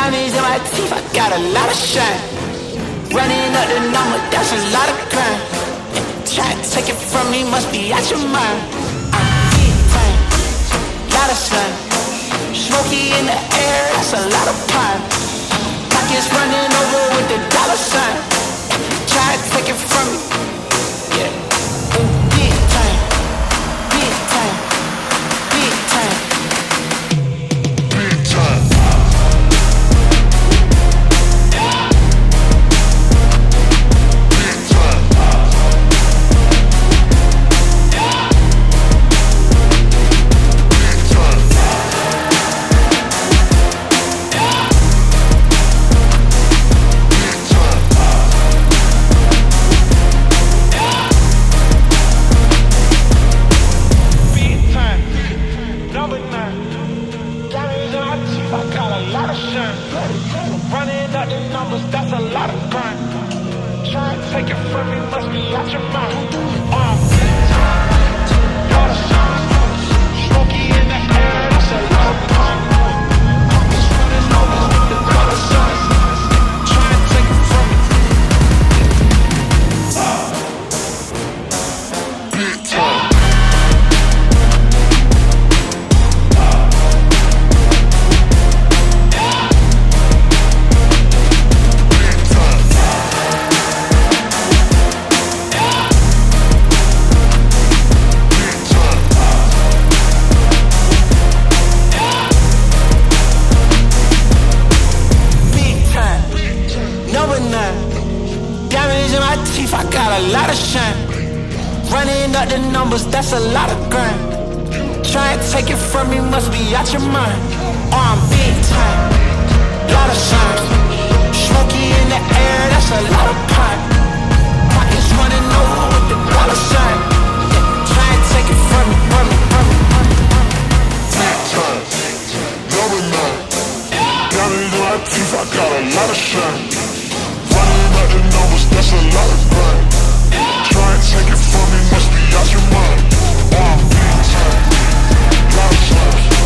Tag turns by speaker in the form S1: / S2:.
S1: Diamonds in my teeth, I got a lot of shine. Running up the number, that's a lot of crime. Try to take it from me, must be out your mind. I'm big time, lot of sun. Smoky in the air, that's a lot of pine. Pockets running over with the dollar sign. Try to take it from me, yeah. Big time, big time, big time, big time. That's a lot of grind. Try and take it from me, must be out your mind. Oh, I'm big time, lot of signs. Smoky in the air, that's a lot of pine. Pockets running over with the dollar sign. Try and take it from me, from me, from me, from me. Big time, number 9. Diamonds in my teeth, I got a lot of shine. Running out the numbers, that's a lot of grind. Try and take it from me, must be out your mind. Oh, I'm big time, lot of signs.